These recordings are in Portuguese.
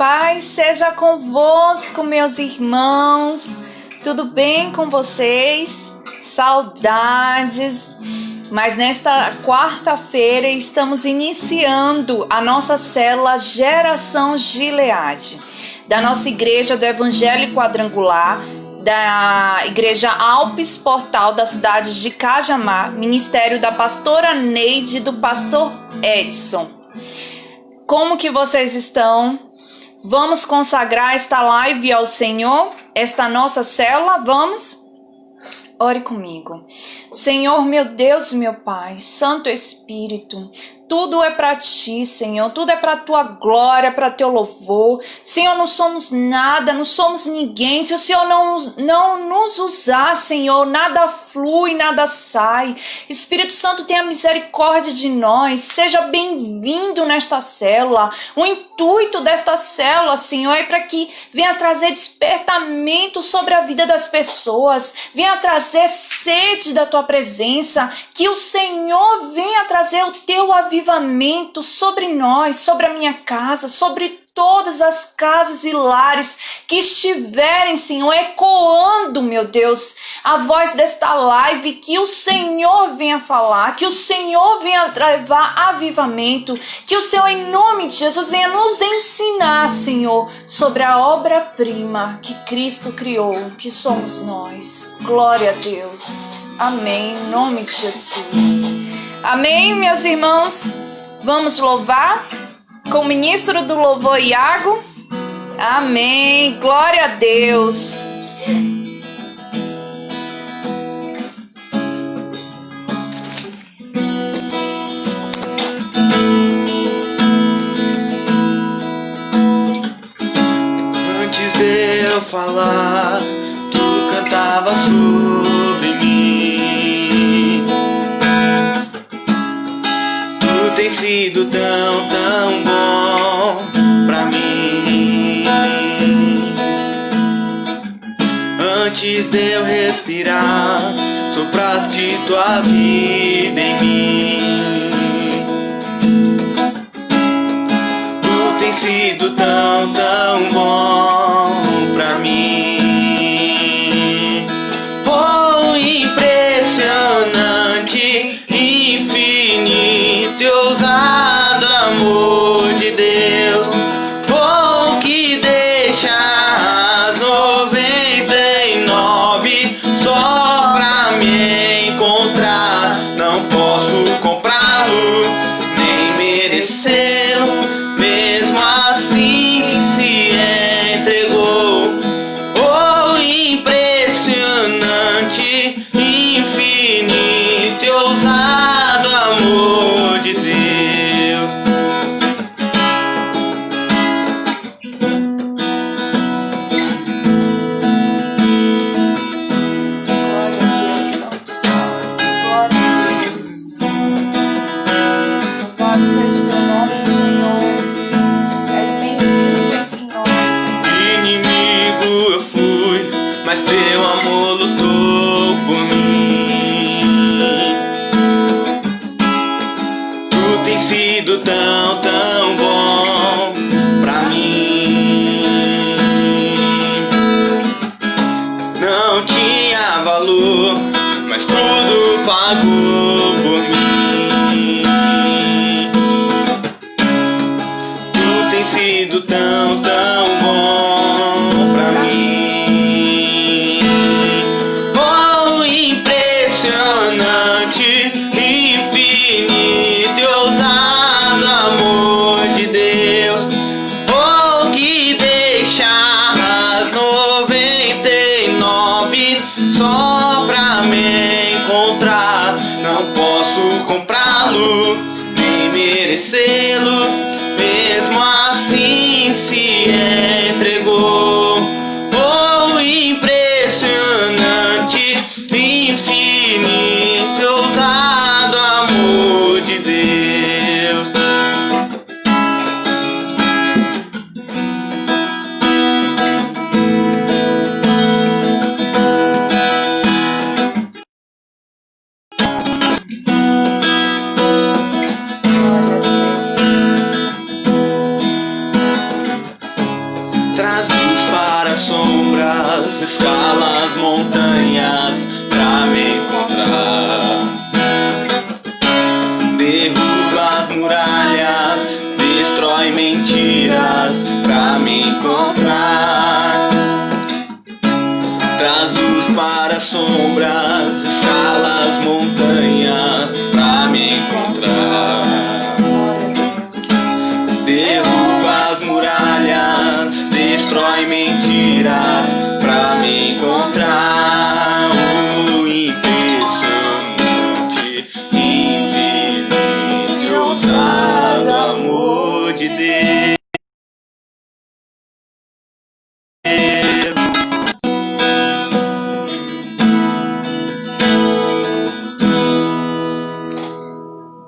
paz seja convosco, meus irmãos. Tudo bem com vocês? Saudades. Mas nesta quarta-feira estamos iniciando a nossa célula Geração Gileade, da nossa igreja do Evangelho Quadrangular, da igreja Alpes Portal da cidade de Cajamar, ministério da pastora Neide e do pastor Edson. Como que vocês estão? Vamos consagrar esta live ao Senhor, esta nossa célula, vamos? Ore comigo. Senhor, meu Deus, meu Pai, Santo Espírito, tudo é para Ti, Senhor, tudo é para Tua glória, para Teu louvor. Senhor, não somos nada, não somos ninguém. Se o Senhor não nos usar, Senhor, nada flui, nada sai. Espírito Santo, tenha misericórdia de nós. Seja bem-vindo nesta célula. O intuito desta célula, Senhor, é para que venha trazer despertamento sobre a vida das pessoas, venha trazer sede da Tua presença, que o Senhor venha trazer o Teu avivamento sobre nós, sobre a minha casa, sobre todas as casas e lares que estiverem, Senhor, ecoando, meu Deus, a voz desta live, que o Senhor venha falar, que o Senhor venha levar avivamento, que o Senhor, em nome de Jesus, venha nos ensinar, Senhor, sobre a obra-prima que Cristo criou, que somos nós. Glória a Deus. Amém, em nome de Jesus. Amém, meus irmãos? Vamos louvar com o ministro do louvor, Iago. Amém, glória a Deus. Antes de eu falar, tu cantava sobre mim. Tu tem sido tão bom pra mim. Antes de eu respirar, sopraste tua vida em mim. Tu tem sido tão bom pra mim. Oh, impressionante, infinito e ousado amor de Deus. Oh, que deixa as 99 só pra me encontrar. Não posso comprá-lo, nem merecê-lo, mesmo assim se entregou. Oh, impressionante, infinito e ousado amor de Deus. Glória a Deus, Santo Salve. Glória a Deus. Louvado seja teu nome, Senhor. És bem-vindo entre nós, Senhor. Inimigo eu fui, mas teu amor lutou por mim. Tu tem sido tão bom pra mim. Não tinha valor, mas tudo pagou por mim. Tu tem sido tão bom pra mim. Oh, impressionante, infinito e ousado amor de Deus. Oh, que deixa as 99 só pra me encontrar. Não posso comprá-lo, nem merecê-lo, mesmo assim se entre escala as montanhas pra me encontrar. Derruba as muralhas, destrói mentiras pra me encontrar. Traz luz para as sombras, escala as montanhas pra me encontrar. Derruba as muralhas, destrói mentiras pra me encontrar. O impressionante, infinito e ousado amor de Deus.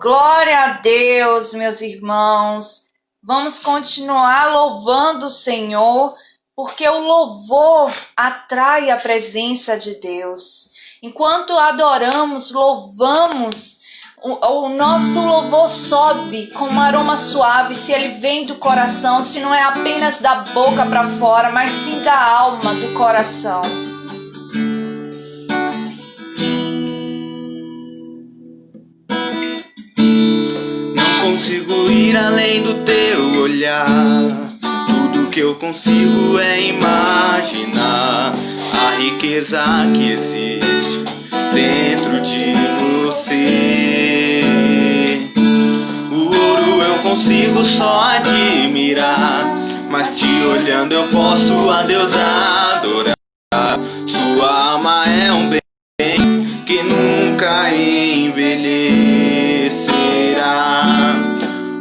Glória a Deus, meus irmãos. Vamos continuar louvando o Senhor, porque o louvor atrai a presença de Deus. Enquanto adoramos, louvamos, o nosso louvor sobe com um aroma suave, se ele vem do coração, se não é apenas da boca para fora, mas sim da alma, do coração. Consigo ir além do teu olhar. Tudo que eu consigo é imaginar a riqueza que existe dentro de você. O ouro eu consigo só admirar, mas te olhando eu posso a Deus adorar. Sua alma é um bem que nunca envelhecerá.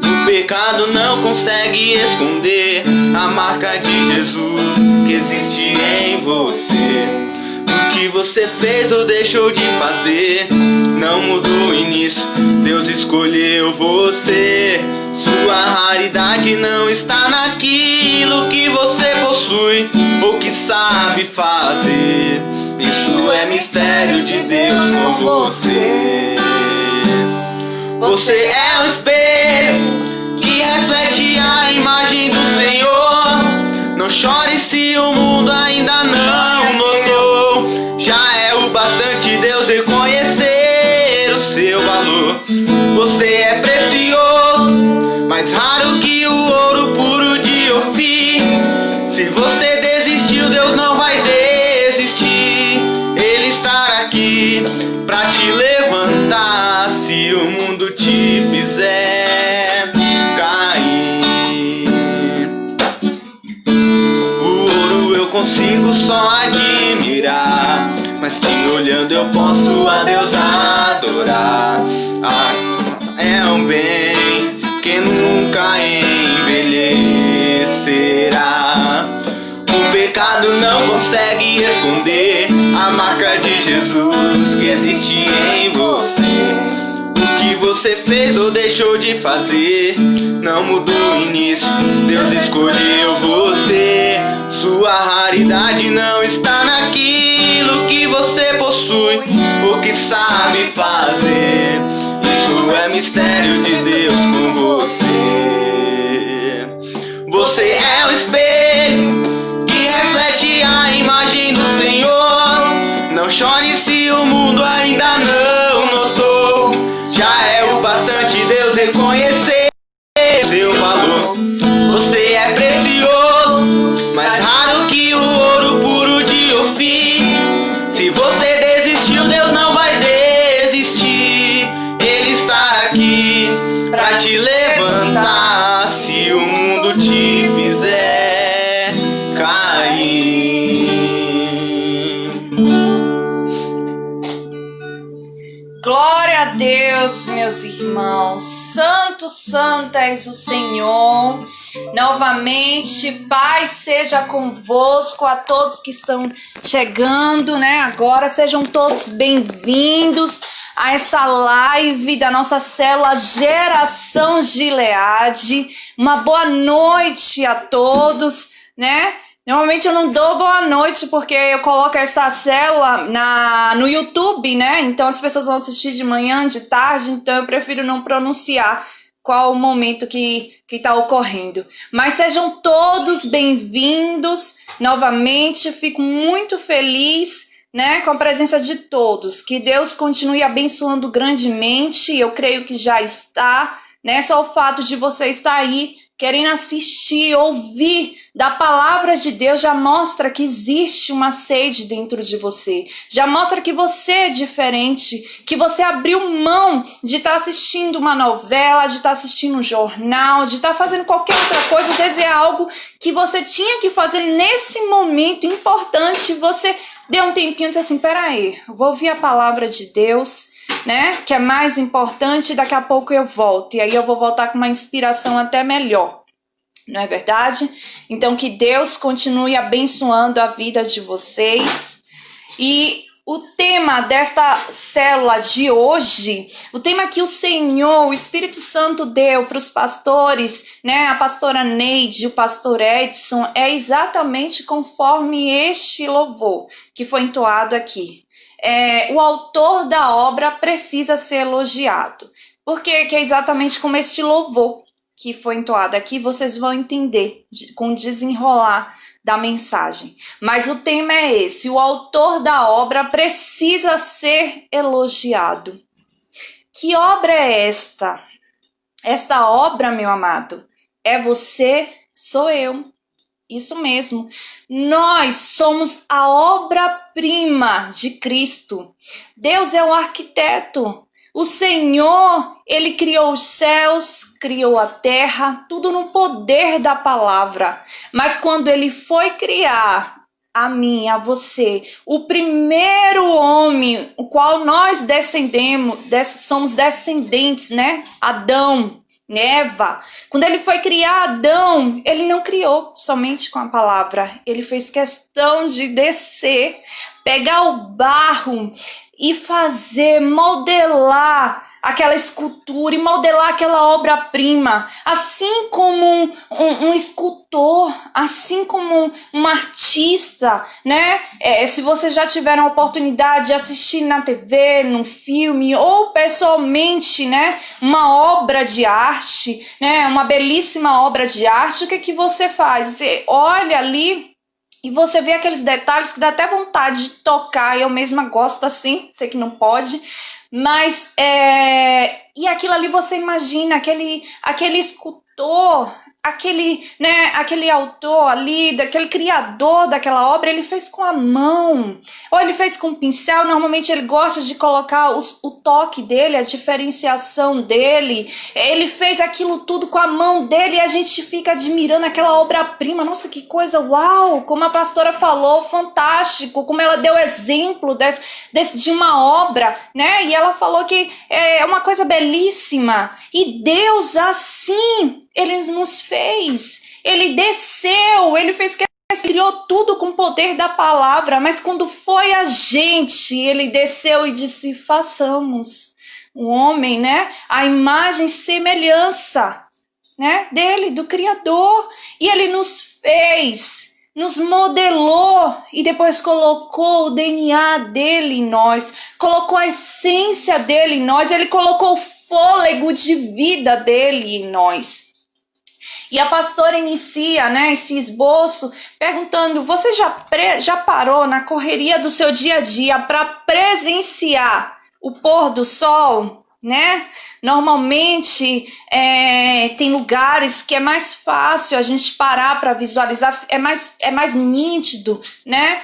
O pecado não consegue esconder a marca de Jesus que existe em você. O que você fez ou deixou de fazer não mudou o início, Deus escolheu você. Sua raridade não está naquilo que você possui ou que sabe fazer. Isso é mistério de Deus com você. Você é um espelho que reflete a imagem do Senhor. Não chore se o mundo ainda não notou. Já é o bastante Deus reconhecer o seu valor. Você é precioso, mais raro que o ouro puro de Ofir. Se você desistiu, Deus não vai desistir. Ele estará aqui pra te levantar se o mundo te fizer cair. O ouro eu consigo só admirar, mas te olhando eu posso a Deus adorar. É um bem que nunca envelhecerá. O pecado não consegue esconder a marca de Jesus que existe em você. O que você fez ou deixou de fazer não mudou o início, Deus escolheu você. Sua raridade não está naquilo que você possui ou que sabe fazer. Isso é mistério de Deus com você. Você é um espelho que reflete a imagem do Senhor. Não chore se o mundo ainda não notou. Já é o bastante Deus reconhecer seu valor. Você é precioso, mais raro que o ouro puro de Ofir. Se você desistiu, Deus não vai desistir. Ele estará aqui pra te levantar se o mundo te fizer cair. Glória a Deus, meus irmãos. Santo, santo és o Senhor. Novamente, paz seja convosco a todos que estão chegando, né? Agora sejam todos bem-vindos a esta live da nossa célula Geração Gileade. Uma boa noite a todos, né? Normalmente eu não dou boa noite porque eu coloco esta célula no YouTube, né? Então as pessoas vão assistir de manhã, de tarde, então eu prefiro não pronunciar qual o momento que está ocorrendo. Mas sejam todos bem-vindos novamente. Fico muito feliz, né, com a presença de todos. Que Deus continue abençoando grandemente. Eu creio que já está, né? Só o fato de você estar aí querendo assistir, ouvir da palavra de Deus já mostra que existe uma sede dentro de você. Já mostra que você é diferente, que você abriu mão de estar assistindo uma novela, de estar assistindo um jornal, de estar fazendo qualquer outra coisa. Às vezes é algo que você tinha que fazer nesse momento importante. Você deu um tempinho e disse assim, peraí, vou ouvir a palavra de Deus, né, que é mais importante, daqui a pouco eu volto, e aí eu vou voltar com uma inspiração até melhor, não é verdade? Então que Deus continue abençoando a vida de vocês. E o tema desta célula de hoje, o tema que o Senhor, o Espírito Santo deu para os pastores, né, a pastora Neide e o pastor Edson, é exatamente conforme este louvor que foi entoado aqui. O autor da obra precisa ser elogiado. Porque que é exatamente como este louvor que foi entoado aqui, vocês vão entender com o desenrolar da mensagem. Mas o tema é esse, o autor da obra precisa ser elogiado. Que obra é esta? Esta obra, meu amado, é você, sou eu. Isso mesmo, nós somos a obra-prima de Cristo. Deus é o arquiteto. O Senhor, Ele criou os céus, criou a terra, tudo no poder da palavra. Mas quando Ele foi criar a mim, a você, o primeiro homem, o qual nós somos descendentes, né? Adão. Eva, quando ele foi criar Adão, ele não criou somente com a palavra, ele fez questão de descer, pegar o barro e fazer, modelar aquela escultura e modelar aquela obra-prima, assim como um escultor, assim como um artista, né? Se vocês já tiveram a oportunidade de assistir na TV, num filme, ou pessoalmente, né? Uma obra de arte, né? Uma belíssima obra de arte, o que você faz? Você olha ali e você vê aqueles detalhes que dá até vontade de tocar. Eu mesma gosto assim, sei que não pode, mas e aquilo ali você imagina, aquele escultor, aquele autor ali, aquele criador daquela obra, ele fez com a mão, ou ele fez com um pincel. Normalmente ele gosta de colocar o toque dele, a diferenciação dele. Ele fez aquilo tudo com a mão dele e a gente fica admirando aquela obra-prima. Nossa, que coisa, uau! Como a pastora falou, fantástico, como ela deu exemplo de uma obra, né? E ela falou que é uma coisa belíssima. E Deus assim, Ele nos fez, Ele desceu, Ele fez que criou tudo com o poder da palavra, mas quando foi a gente, Ele desceu e disse, façamos o homem, né, a imagem e semelhança, né, dele, do Criador, e Ele nos fez, nos modelou e depois colocou o DNA dele em nós, colocou a essência dele em nós, Ele colocou o fôlego de vida dele em nós. E a pastora inicia, né, esse esboço perguntando, você já parou na correria do seu dia a dia para presenciar o pôr do sol, né? Normalmente tem lugares que é mais fácil a gente parar para visualizar, é mais nítido, né?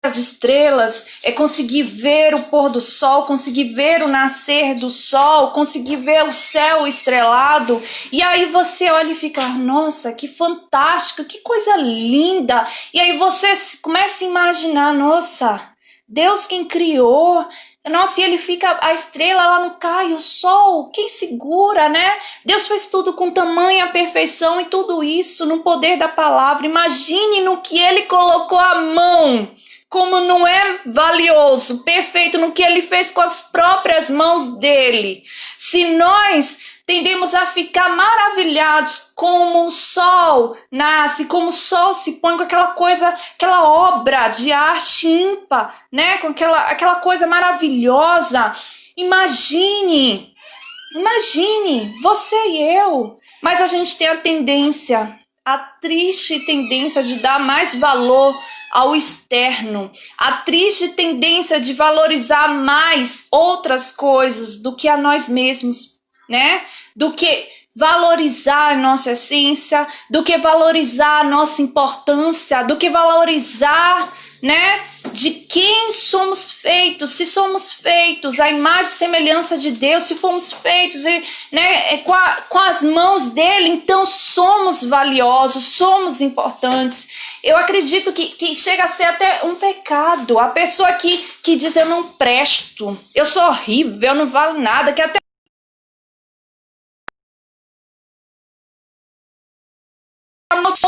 As estrelas, conseguir ver o pôr do sol, conseguir ver o nascer do sol, conseguir ver o céu estrelado, e aí você olha e fica, nossa, que fantástico, que coisa linda, e aí você começa a imaginar, nossa, Deus quem criou, nossa, e ele fica, a estrela ela não cai, o sol, quem segura, né? Deus fez tudo com tamanha perfeição e tudo isso no poder da palavra, imagine no que ele colocou a mão, como não é valioso, perfeito no que ele fez com as próprias mãos dele. Se nós tendemos a ficar maravilhados como o sol nasce, como o sol se põe com aquela coisa, aquela obra de arte ímpar, né? Com aquela coisa maravilhosa. Imagine Imagine, você e eu. Mas a gente tem a triste tendência de dar mais valor ao externo, a triste tendência de valorizar mais outras coisas do que a nós mesmos, né? Do que valorizar a nossa essência, do que valorizar a nossa importância, do que valorizar, né, de quem somos feitos, se somos feitos à imagem e semelhança de Deus, se fomos feitos, né, com as mãos dele, então somos valiosos, somos importantes. Eu acredito que chega a ser até um pecado. A pessoa que diz eu não presto, eu sou horrível, eu não valo nada, que até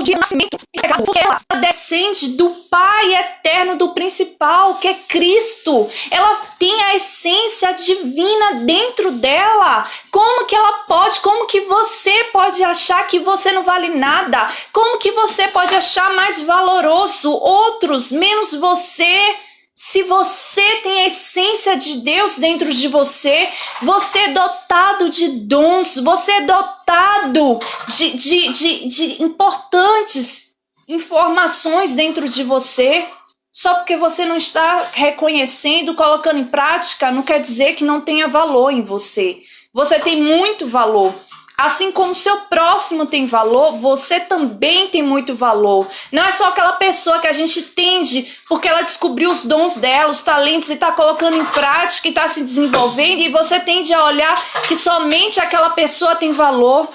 de nascimento, porque ela descende do Pai eterno, do principal, que é Cristo. Ela tem a essência divina dentro dela. Como que você pode achar que você não vale nada? Como que você pode achar mais valoroso outros, menos você? Se você tem a essência de Deus dentro de você, você é dotado de dons, você é dotado de importantes informações dentro de você. Só porque você não está reconhecendo, colocando em prática, não quer dizer que não tenha valor em você. Você tem muito valor. Assim como seu próximo tem valor, você também tem muito valor. Não é só aquela pessoa que a gente tende porque ela descobriu os dons dela, os talentos e está colocando em prática e está se desenvolvendo, e você tende a olhar que somente aquela pessoa tem valor.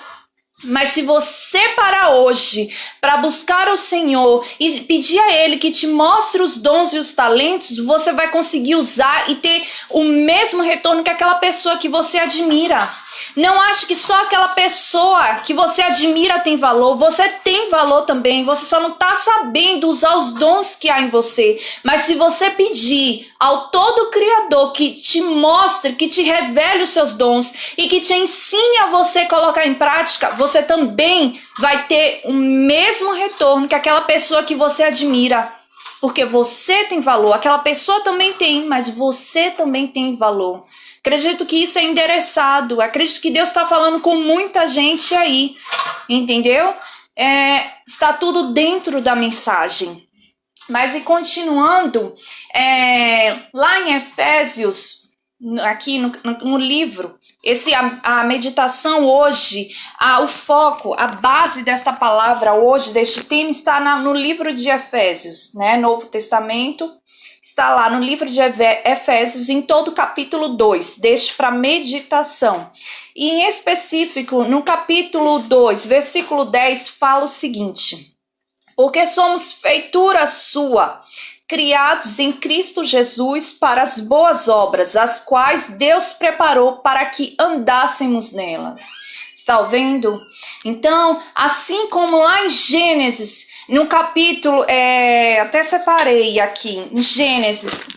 Mas se você parar hoje para buscar o Senhor e pedir a Ele que te mostre os dons e os talentos, você vai conseguir usar e ter o mesmo retorno que aquela pessoa que você admira. Não ache que só aquela pessoa que você admira tem valor. Você tem valor também. Você só não está sabendo usar os dons que há em você. Mas se você pedir ao todo Criador que te mostre, que te revele os seus dons e que te ensine a você colocar em prática, você também vai ter o mesmo retorno que aquela pessoa que você admira. Porque você tem valor. Aquela pessoa também tem, mas você também tem valor. Acredito que isso é endereçado. Acredito que Deus está falando com muita gente aí. Entendeu? Está tudo dentro da mensagem. Mas e continuando, lá em Efésios, aqui no livro, a meditação hoje, o foco, a base desta palavra hoje, deste tema, está no livro de Efésios, né? Novo Testamento. Está lá no livro de Efésios, em todo o capítulo 2, deixe para meditação. E em específico, no capítulo 2, versículo 10, fala o seguinte: porque somos feitura sua, criados em Cristo Jesus para as boas obras, as quais Deus preparou para que andássemos nelas. Está ouvindo? Então, assim como lá em Gênesis, no capítulo, até separei aqui, em Gênesis,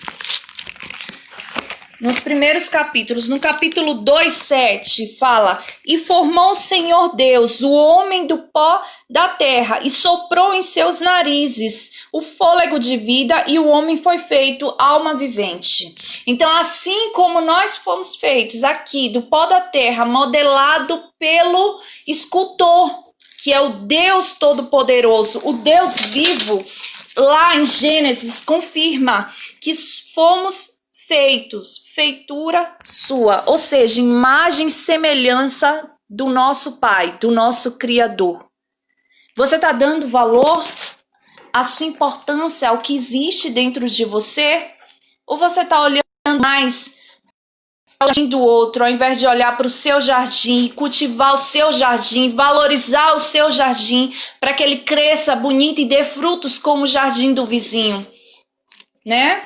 nos primeiros capítulos, no capítulo 2:7, fala: e formou o Senhor Deus o homem do pó da terra e soprou em seus narizes o fôlego de vida, e o homem foi feito alma vivente. Então, assim como nós fomos feitos aqui do pó da terra, modelado pelo escultor, que é o Deus Todo-Poderoso, o Deus vivo, lá em Gênesis confirma que fomos feitos, feitura sua, ou seja, imagem e semelhança do nosso Pai, do nosso Criador. Você está dando valor à sua importância, ao que existe dentro de você? Ou você está olhando mais para o jardim do outro, ao invés de olhar para o seu jardim, cultivar o seu jardim, valorizar o seu jardim, para que ele cresça bonito e dê frutos como o jardim do vizinho, né?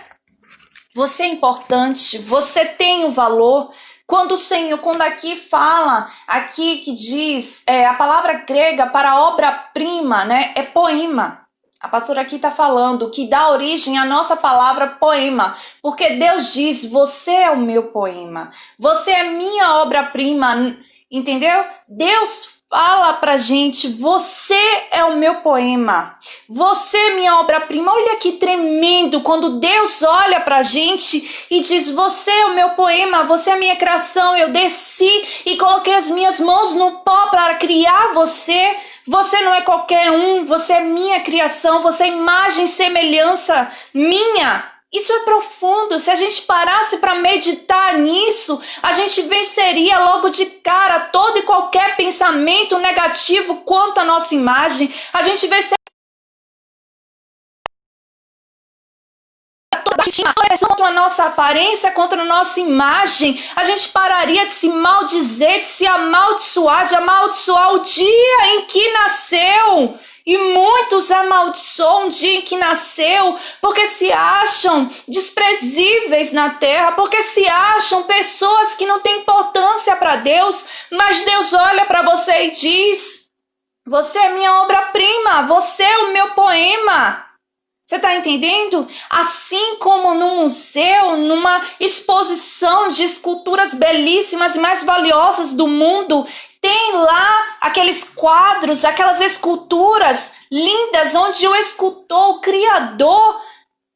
Você é importante, você tem um valor. Quando o Senhor, quando aqui fala, aqui que diz, a palavra grega para obra-prima, né, é poema. A pastora aqui está falando que dá origem à nossa palavra poema, porque Deus diz: você é o meu poema, você é minha obra-prima, entendeu? Deus fala pra gente: você é o meu poema, você é minha obra-prima. Olha que tremendo quando Deus olha pra gente e diz: você é o meu poema, você é a minha criação, eu desci e coloquei as minhas mãos no pó para criar você. Você não é qualquer um, você é minha criação, você é imagem e semelhança minha. Isso é profundo. Se a gente parasse para meditar nisso, a gente venceria logo de cara todo e qualquer pensamento negativo quanto à nossa imagem. A gente venceria toda a contra a nossa aparência, contra a nossa imagem. A gente pararia de se maldizer, de se amaldiçoar, de amaldiçoar o dia em que nasceu. E muitos amaldiçoam o dia em que nasceu, porque se acham desprezíveis na terra, porque se acham pessoas que não têm importância para Deus. Mas Deus olha para você e diz: você é minha obra-prima, você é o meu poema. Você está entendendo? Assim como num museu, numa exposição de esculturas belíssimas e mais valiosas do mundo, tem lá aqueles quadros, aquelas esculturas lindas, onde o escultor, o criador,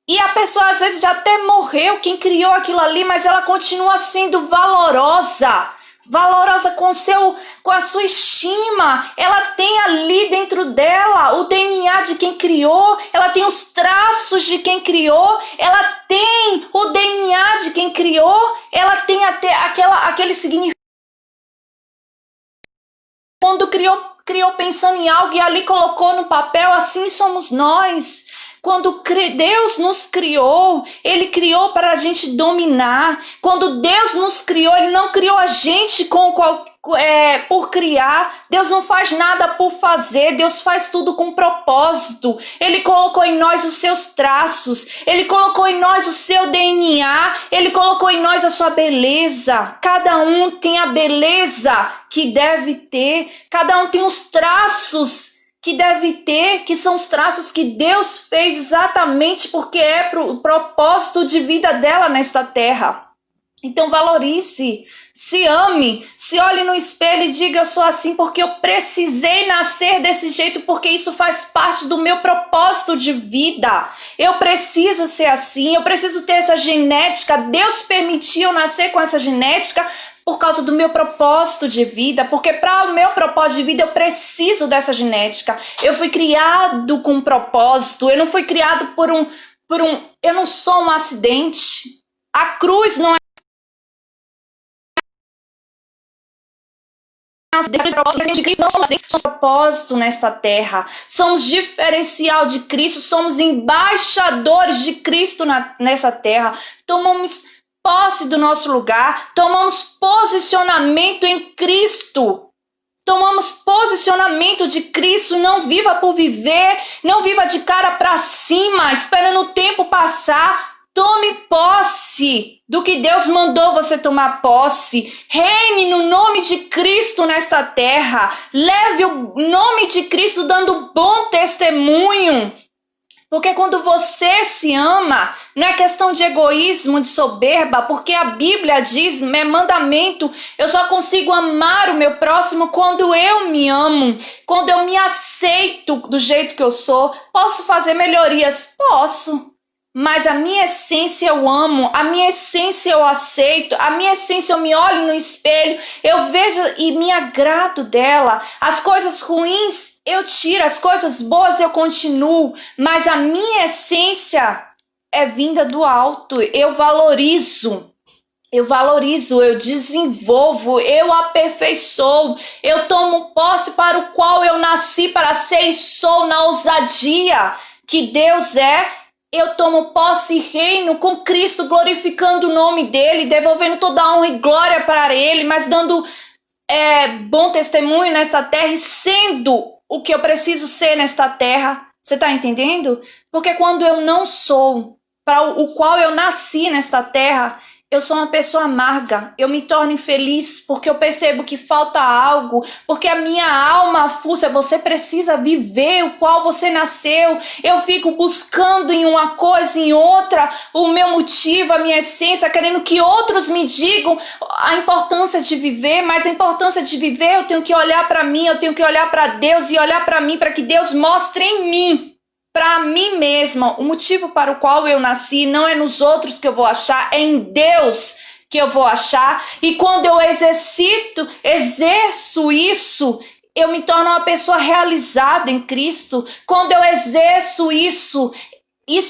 e a pessoa às vezes já até morreu, quem criou aquilo ali, mas ela continua sendo valorosa com a sua estima. Ela tem ali dentro dela o DNA de quem criou, ela tem os traços de quem criou, ela tem o DNA de quem criou, ela tem até aquele significado. Quando criou pensando em algo e ali colocou no papel, assim somos nós. Quando Deus nos criou, Ele criou para a gente dominar. Quando Deus nos criou, Ele não criou a gente por criar. Deus não faz nada por fazer, Deus faz tudo com propósito. Ele colocou em nós os seus traços, Ele colocou em nós o seu DNA, Ele colocou em nós a sua beleza. Cada um tem a beleza que deve ter, cada um tem os traços que deve ter, que são os traços que Deus fez exatamente porque é o propósito de vida dela nesta terra. Então valorize, se ame, se olhe no espelho e diga: eu sou assim porque eu precisei nascer desse jeito, porque isso faz parte do meu propósito de vida. Eu preciso ser assim, eu preciso ter essa genética. Deus permitiu eu nascer com essa genética por causa do meu propósito de vida, porque para o meu propósito de vida eu preciso dessa genética. Eu fui criado com um propósito, eu não fui criado por um eu não sou um acidente. A cruz não é de Cristo, não somos propósito nesta terra. Somos diferencial de Cristo, somos embaixadores de Cristo nessa terra. Tomamos posse do nosso lugar, tomamos posicionamento em Cristo. Tomamos posicionamento de Cristo. Não viva por viver, não viva de cara para cima, esperando o tempo passar. Tome posse do que Deus mandou você tomar posse. Reine no nome de Cristo nesta terra. Leve o nome de Cristo dando bom testemunho. Porque quando você se ama, não é questão de egoísmo, de soberba, porque a Bíblia diz, é mandamento, eu só consigo amar o meu próximo quando eu me amo, quando eu me aceito do jeito que eu sou. Posso fazer melhorias? Posso. Mas a minha essência eu amo, a minha essência eu aceito, a minha essência eu me olho no espelho, eu vejo e me agrado dela. As coisas ruins eu tiro, as coisas boas eu continuo, mas a minha essência é vinda do alto. Eu valorizo, eu desenvolvo, eu aperfeiçoo, eu tomo posse para o qual eu nasci para ser e sou, na ousadia que Deus é. Eu tomo posse e reino com Cristo, glorificando o nome dele, devolvendo toda a honra e glória para ele, mas dando bom testemunho nesta terra e sendo o que eu preciso ser nesta terra. Você está entendendo? Porque quando eu não sou para o qual eu nasci nesta terra, eu sou uma pessoa amarga, eu me torno infeliz porque eu percebo que falta algo, porque a minha alma afúcia, você precisa viver o qual você nasceu. Eu fico buscando em uma coisa, em outra, o meu motivo, a minha essência, querendo que outros me digam a importância de viver, mas a importância de viver eu tenho que olhar para mim, eu tenho que olhar para Deus e olhar para mim, para que Deus mostre em mim, para mim mesma, o motivo para o qual eu nasci. Não é nos outros que eu vou achar, é em Deus que eu vou achar. E quando eu exerço isso, eu me torno uma pessoa realizada em Cristo. Quando eu exerço isso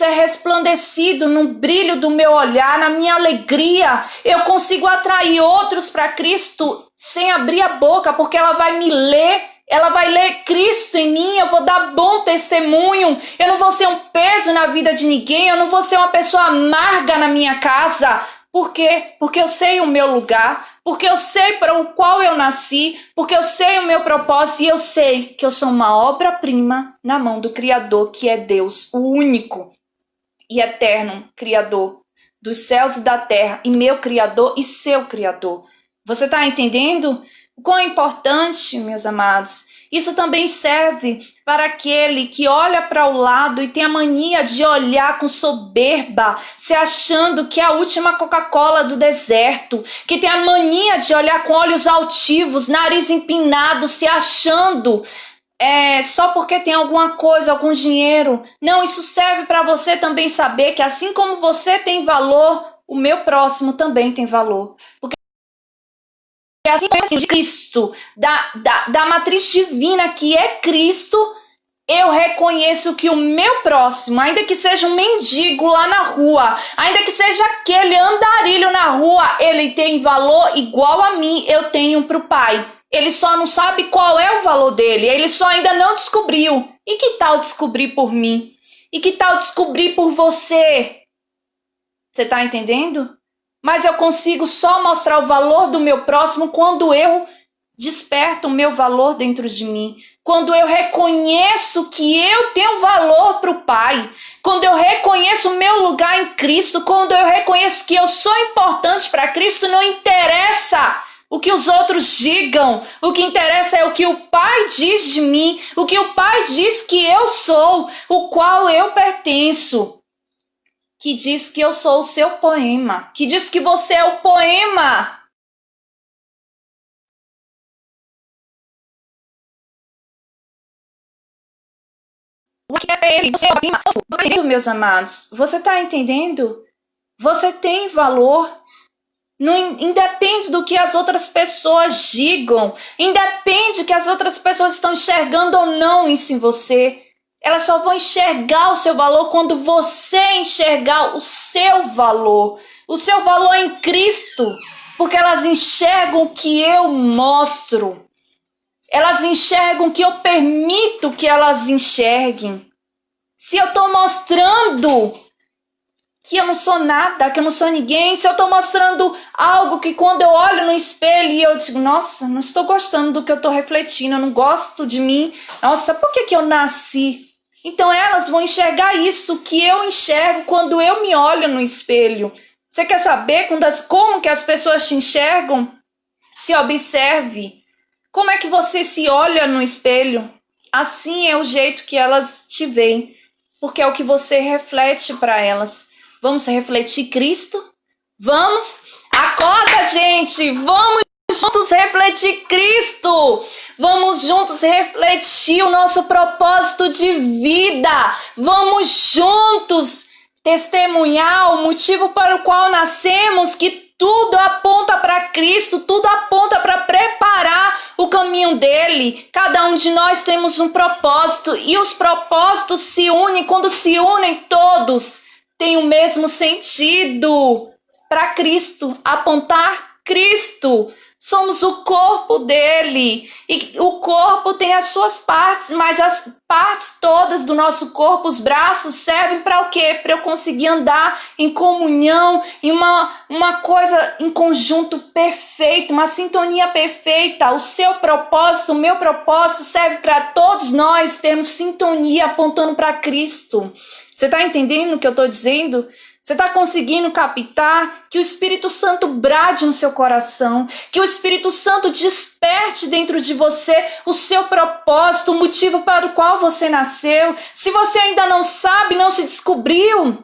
é resplandecido no brilho do meu olhar, na minha alegria. Eu consigo atrair outros para Cristo sem abrir a boca, porque ela vai me ler. Ela vai ler Cristo em mim, eu vou dar bom testemunho, eu não vou ser um peso na vida de ninguém, eu não vou ser uma pessoa amarga na minha casa. Por quê? Porque eu sei o meu lugar, porque eu sei para o qual eu nasci, porque eu sei o meu propósito e eu sei que eu sou uma obra-prima na mão do Criador, que é Deus, o único e eterno Criador dos céus e da terra, e meu Criador e seu Criador. Você está entendendo? O quão é importante, meus amados. Isso também serve para aquele que olha para o lado e tem a mania de olhar com soberba, se achando que é a última Coca-Cola do deserto, que tem a mania de olhar com olhos altivos, nariz empinado, se achando só porque tem alguma coisa, algum dinheiro. Não, isso serve para você também saber que assim como você tem valor, o meu próximo também tem valor. Porque assim de Cristo, da matriz divina que é Cristo, eu reconheço que o meu próximo, ainda que seja um mendigo lá na rua, ainda que seja aquele andarilho na rua, ele tem valor igual a mim, eu tenho para o Pai. Ele só não sabe qual é o valor dele, ele só ainda não descobriu. E que tal descobrir por mim? E que tal descobrir por você? Você está entendendo? Mas eu consigo só mostrar o valor do meu próximo quando eu desperto o meu valor dentro de mim. Quando eu reconheço que eu tenho valor para o Pai. Quando eu reconheço o meu lugar em Cristo. Quando eu reconheço que eu sou importante para Cristo, não interessa o que os outros digam. O que interessa é o que o Pai diz de mim. O que o Pai diz que eu sou, o qual eu pertenço. Que diz que eu sou o seu poema, que diz que você é o poema. O que é ele? Você é o poema. Meus amados, você está entendendo? Você tem valor. Não independe do que as outras pessoas digam, independe do que as outras pessoas estão enxergando ou não isso em você. Elas só vão enxergar o seu valor quando você enxergar o seu valor. O seu valor em Cristo. Porque elas enxergam o que eu mostro. Elas enxergam o que eu permito que elas enxerguem. Se eu estou mostrando que eu não sou nada, que eu não sou ninguém, se eu estou mostrando algo que quando eu olho no espelho e eu digo, nossa, não estou gostando do que eu estou refletindo, eu não gosto de mim, nossa, por que eu nasci? Então elas vão enxergar isso que eu enxergo quando eu me olho no espelho. Você quer saber como que as pessoas te enxergam? Se observe. Como é que você se olha no espelho? Assim é o jeito que elas te veem, porque é o que você reflete para elas. Vamos refletir Cristo? Vamos? Acorda, gente! Vamos juntos refletir Cristo! Vamos juntos refletir o nosso propósito de vida! Vamos juntos testemunhar o motivo para o qual nascemos, que tudo aponta para Cristo, tudo aponta para preparar o caminho dele. Cada um de nós temos um propósito e os propósitos se unem. Quando se unem todos, tem o mesmo sentido. Para Cristo, apontar Cristo. Somos o corpo dele. E o corpo tem as suas partes, mas as partes todas do nosso corpo, os braços, servem para o quê? Para eu conseguir andar em comunhão, em uma coisa em conjunto perfeito, uma sintonia perfeita. O seu propósito, o meu propósito serve para todos nós termos sintonia apontando para Cristo. Você está entendendo o que eu estou dizendo? Você está conseguindo captar que o Espírito Santo brade no seu coração, que o Espírito Santo desperte dentro de você o seu propósito, o motivo para o qual você nasceu? Se você ainda não sabe, não se descobriu,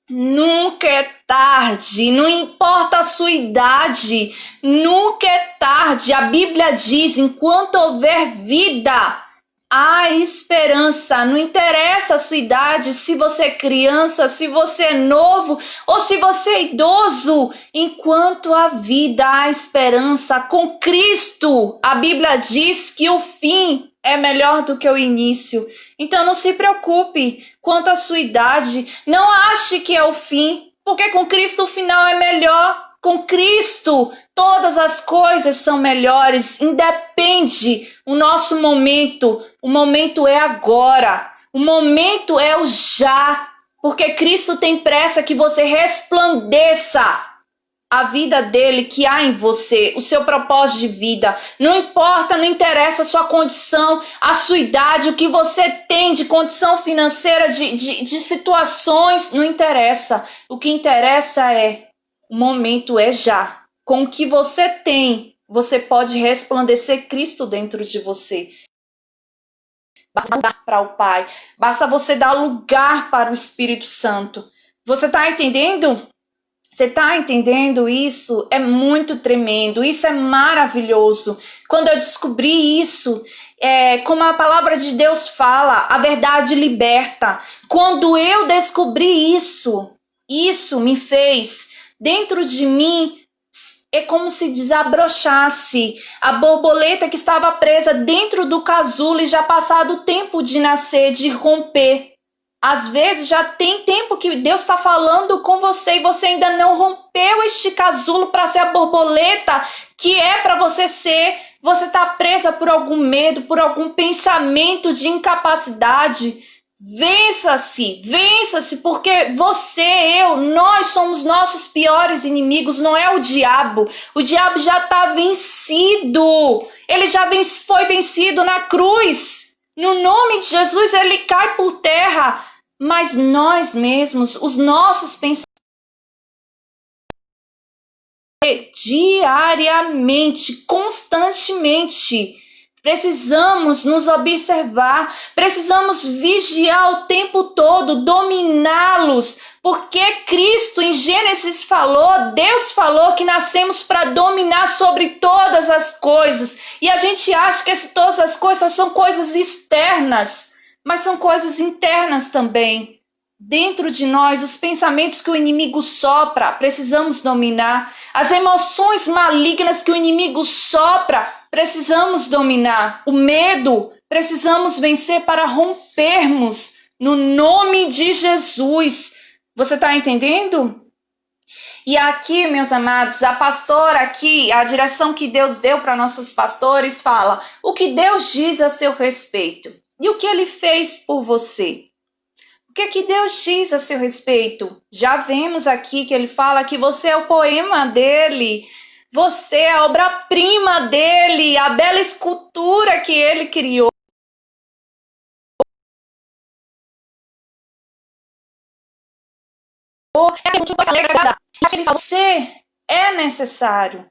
nunca é tarde, não importa a sua idade, nunca é tarde. A Bíblia diz, enquanto houver vida, há esperança. Não interessa a sua idade, se você é criança, se você é novo ou se você é idoso. Enquanto há vida, há esperança. Com Cristo, a Bíblia diz que o fim é melhor do que o início. Então não se preocupe quanto à sua idade. Não ache que é o fim, porque com Cristo o final é melhor. Com Cristo, todas as coisas são melhores, independe o nosso momento. O momento é agora, o momento é o já, porque Cristo tem pressa que você resplandeça a vida dele que há em você, o seu propósito de vida. Não importa, não interessa a sua condição, a sua idade, o que você tem de condição financeira, de situações, não interessa. O que interessa é o momento é já. Com o que você tem, você pode resplandecer Cristo dentro de você. Basta dar para o Pai. Basta você dar lugar para o Espírito Santo. Você está entendendo? Você está entendendo isso? É muito tremendo. Isso é maravilhoso. Quando eu descobri isso, como a palavra de Deus fala, a verdade liberta. Quando eu descobri isso me fez dentro de mim, é como se desabrochasse a borboleta que estava presa dentro do casulo e já passado o tempo de nascer, de romper. Às vezes já tem tempo que Deus está falando com você e você ainda não rompeu este casulo para ser a borboleta que é para você ser. Você está presa por algum medo, por algum pensamento de incapacidade. Vença-se, porque nós somos nossos piores inimigos, não é o diabo. O diabo já está vencido, ele já foi vencido na cruz. No nome de Jesus ele cai por terra, mas nós mesmos, os nossos pensamentos, diariamente, constantemente, precisamos nos observar, precisamos vigiar o tempo todo, dominá-los, porque Cristo em Gênesis falou, Deus falou que nascemos para dominar sobre todas as coisas. E a gente acha que todas as coisas são coisas externas, mas são coisas internas também. Dentro de nós, os pensamentos que o inimigo sopra, precisamos dominar. As emoções malignas que o inimigo sopra, precisamos dominar. O medo, precisamos vencer para rompermos no nome de Jesus. Você está entendendo? E aqui, meus amados, a pastora aqui, a direção que Deus deu para nossos pastores fala o que Deus diz a seu respeito e o que ele fez por você. O que Deus diz a seu respeito? Já vemos aqui que ele fala que você é o poema dele, você é a obra-prima dele, a bela escultura que ele criou. Você é necessário.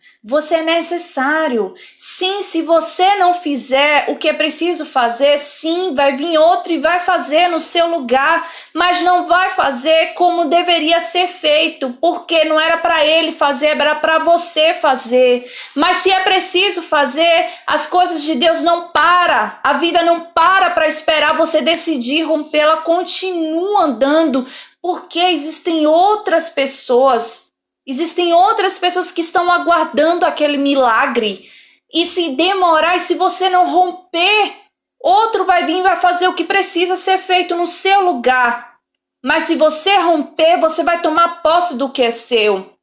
Sim, se você não fizer o que é preciso fazer, sim, vai vir outro e vai fazer no seu lugar, mas não vai fazer como deveria ser feito, porque não era para ele fazer, era para você fazer. Mas se é preciso fazer, as coisas de Deus não param, a vida não para esperar você decidir romper, ela continua andando, porque existem outras pessoas que estão aguardando aquele milagre. E se demorar, e se você não romper, outro vai vir e vai fazer o que precisa ser feito no seu lugar. Mas se você romper, você vai tomar posse do que é seu.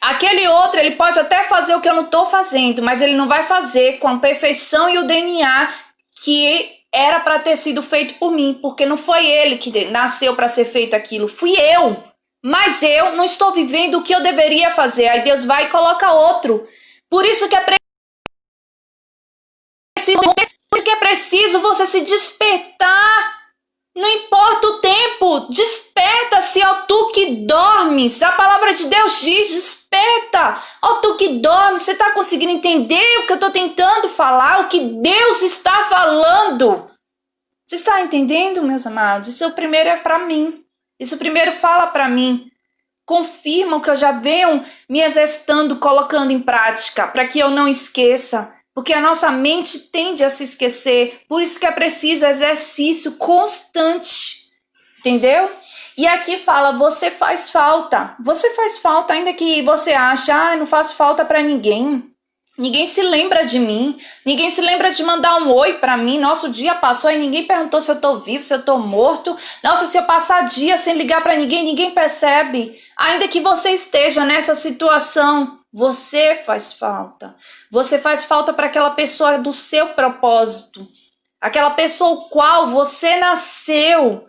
Aquele outro, ele pode até fazer o que eu não estou fazendo, mas ele não vai fazer com a perfeição e o DNA que era para ter sido feito por mim, porque não foi ele que nasceu para ser feito aquilo, fui eu. Mas eu não estou vivendo o que eu deveria fazer. Aí Deus vai e coloca outro. Por isso que é preciso você se despertar. Não importa o tempo, desperta-se, ó tu que dormes. A palavra de Deus diz, desperta, ó tu que dormes. Você está conseguindo entender o que eu estou tentando falar? O que Deus está falando? Você está entendendo, meus amados? Isso primeiro é para mim. Isso primeiro fala para mim. Confirma o que eu já venho me exercitando, colocando em prática, para que eu não esqueça. Porque a nossa mente tende a se esquecer. Por isso que é preciso exercício constante. Entendeu? E aqui fala, você faz falta. Você faz falta, ainda que você ache, não faço falta para ninguém. Ninguém se lembra de mim. Ninguém se lembra de mandar um oi para mim. Nosso dia passou e ninguém perguntou se eu tô vivo, se eu tô morto. Nossa, se eu passar dia sem ligar para ninguém, ninguém percebe. Ainda que você esteja nessa situação, você faz falta. Você faz falta para aquela pessoa do seu propósito. Aquela pessoa o qual você nasceu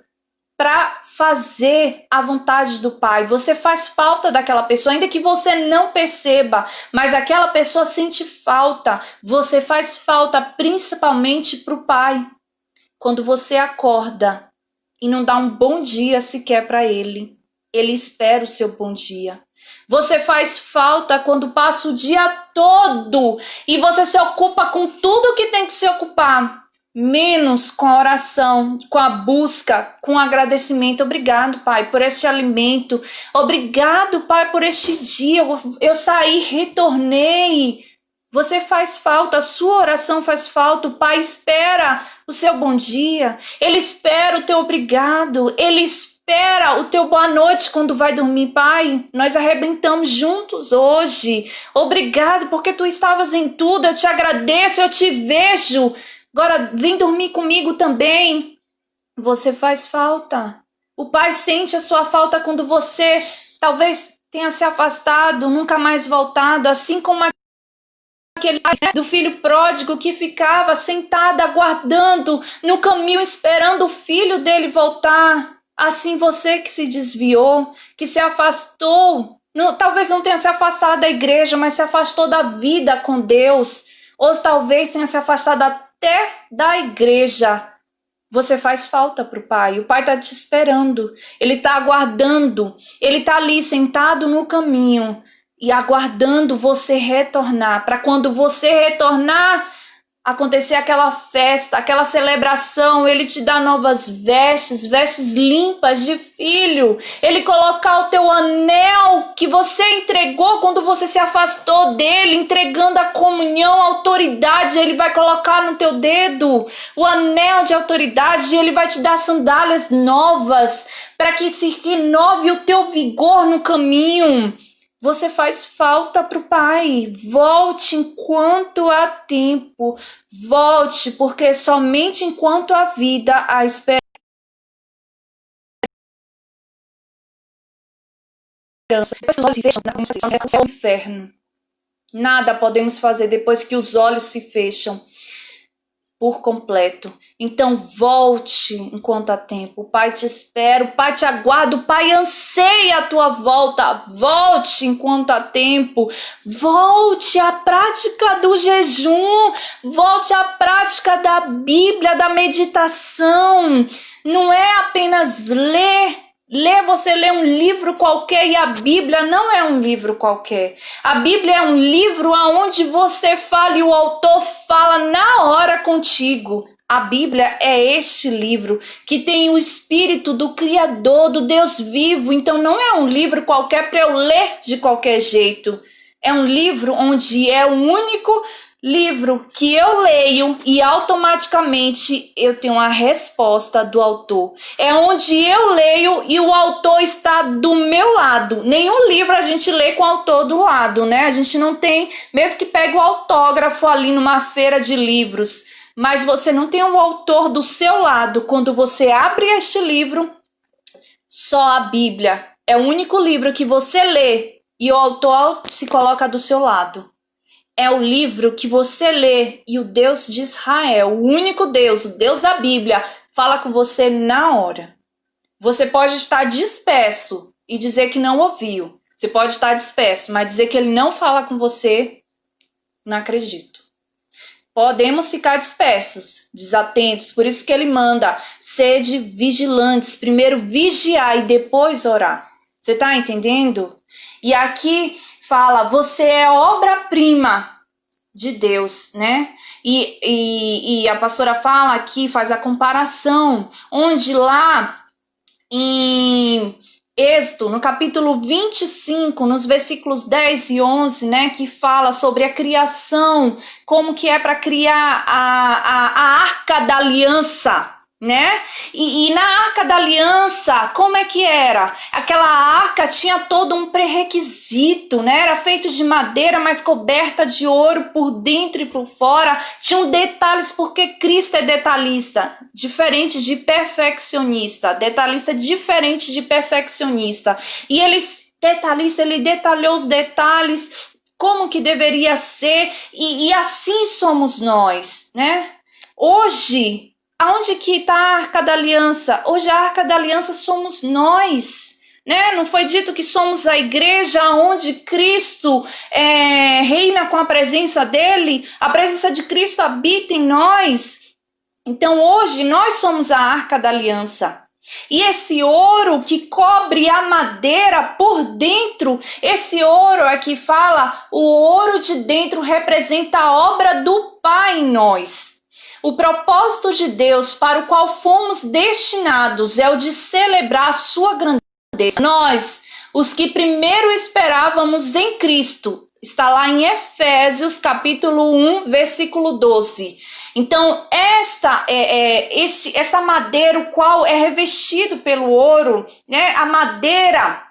para fazer a vontade do Pai. Você faz falta daquela pessoa, ainda que você não perceba, mas aquela pessoa sente falta. Você faz falta principalmente para o Pai. Quando você acorda e não dá um bom dia sequer para Ele, Ele espera o seu bom dia. Você faz falta quando passa o dia todo e você se ocupa com tudo que tem que se ocupar, menos com a oração, com a busca, com o agradecimento. Obrigado, Pai, por este alimento. Obrigado, Pai, por este dia. Eu saí, retornei. Você faz falta, a sua oração faz falta. O Pai espera o seu bom dia. Ele espera o teu obrigado. Ele espera o teu boa noite quando vai dormir. Pai, nós arrebentamos juntos hoje. Obrigado porque tu estavas em tudo. Eu te agradeço, eu te vejo. Agora vem dormir comigo também. Você faz falta. O Pai sente a sua falta quando você talvez tenha se afastado, nunca mais voltado, assim como aquele do filho pródigo que ficava sentado aguardando no caminho, esperando o filho dele voltar. Assim você que se desviou, que se afastou, talvez não tenha se afastado da igreja, mas se afastou da vida com Deus, ou talvez tenha se afastado até da igreja. Você faz falta para o Pai. O Pai está te esperando. Ele está aguardando. Ele está ali sentado no caminho e aguardando você retornar. Para quando você retornar, acontecer aquela festa, aquela celebração. Ele te dá novas vestes, vestes limpas de filho. Ele colocar o teu anel que você entregou quando você se afastou dele, entregando a comunhão, a autoridade. Ele vai colocar no teu dedo o anel de autoridade. Ele vai te dar sandálias novas para que se renove o teu vigor no caminho. Você faz falta para o Pai. Volte enquanto há tempo. Volte, porque somente enquanto há vida há esperança. Depois que os olhos se fecham, é o inferno. Nada podemos fazer depois que os olhos se fecham por completo. Então volte enquanto há tempo. O Pai te espera, o Pai te aguarda, o Pai anseia a tua volta. Volte enquanto há tempo. Volte à prática do jejum. Volte à prática da Bíblia, da meditação. Não é apenas ler. Você lê um livro qualquer e a Bíblia não é um livro qualquer. A Bíblia é um livro onde você fala e o autor fala na hora contigo. A Bíblia é este livro que tem o Espírito do Criador, do Deus vivo. Então não é um livro qualquer para eu ler de qualquer jeito. É um livro onde é o único livro que eu leio e automaticamente eu tenho a resposta do autor. É onde eu leio e o autor está do meu lado. Nenhum livro a gente lê com o autor do lado, né? A gente não tem, mesmo que pegue o autógrafo ali numa feira de livros, mas você não tem o autor do seu lado. Quando você abre este livro, só a Bíblia é o único livro que você lê e o autor se coloca do seu lado. É o livro que você lê e o Deus de Israel, o único Deus, o Deus da Bíblia, fala com você na hora. Você pode estar disperso e dizer que não ouviu. Você pode estar disperso, mas dizer que ele não fala com você, não acredito. Podemos ficar dispersos, desatentos, por isso que ele manda. sede vigilantes. Primeiro vigiar e depois orar. Você está entendendo? E aqui fala, você é obra-prima de Deus, né? E a pastora fala aqui, faz a comparação, onde lá em Êxodo, no capítulo 25, nos versículos 10 e 11, né, que fala sobre a criação, como que é para criar a Arca da Aliança, né? E na Arca da Aliança, como é que era? Aquela arca tinha todo um pré-requisito, né? Era feito de madeira, mas coberta de ouro por dentro e por fora. Tinham detalhes, porque Cristo é detalhista, diferente de perfeccionista. Detalhista diferente de perfeccionista. E ele detalhou os detalhes, como que deveria ser, e assim somos nós, né? Hoje, aonde que está a Arca da Aliança? Hoje a Arca da Aliança somos nós, né? Não foi dito que somos a igreja onde Cristo reina com a presença dele? A presença de Cristo habita em nós. Então hoje nós somos a Arca da Aliança. E esse ouro que cobre a madeira por dentro, esse ouro aqui fala, o ouro de dentro representa a obra do Pai em nós. O propósito de Deus para o qual fomos destinados é o de celebrar a sua grandeza. Nós, os que primeiro esperávamos em Cristo, está lá em Efésios capítulo 1, versículo 12. Então, esta madeira, o qual é revestido pelo ouro, né? A madeira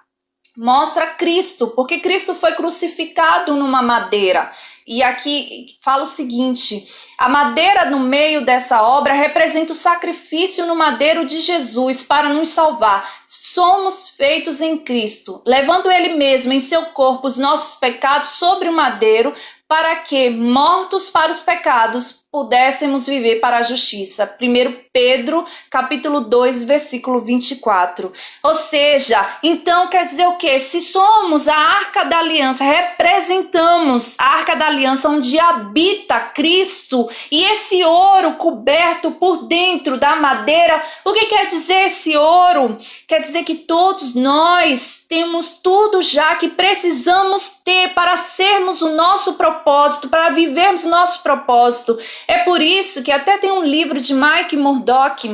mostra Cristo, porque Cristo foi crucificado numa madeira. E aqui fala o seguinte, a madeira no meio dessa obra representa o sacrifício no madeiro de Jesus para nos salvar. Somos feitos em Cristo, levando Ele mesmo em seu corpo os nossos pecados sobre o madeiro, para que, mortos para os pecados, pudéssemos viver para a justiça. 1 Pedro, capítulo 2, versículo 24. Ou seja, então quer dizer o quê? Se somos a Arca da Aliança, representamos a Arca da Aliança onde habita Cristo, e esse ouro coberto por dentro da madeira, o que quer dizer esse ouro? Quer dizer que todos nós temos tudo já que precisamos ter para sermos o nosso propósito, para vivermos o nosso propósito. É por isso que até tem um livro de Mike Murdock,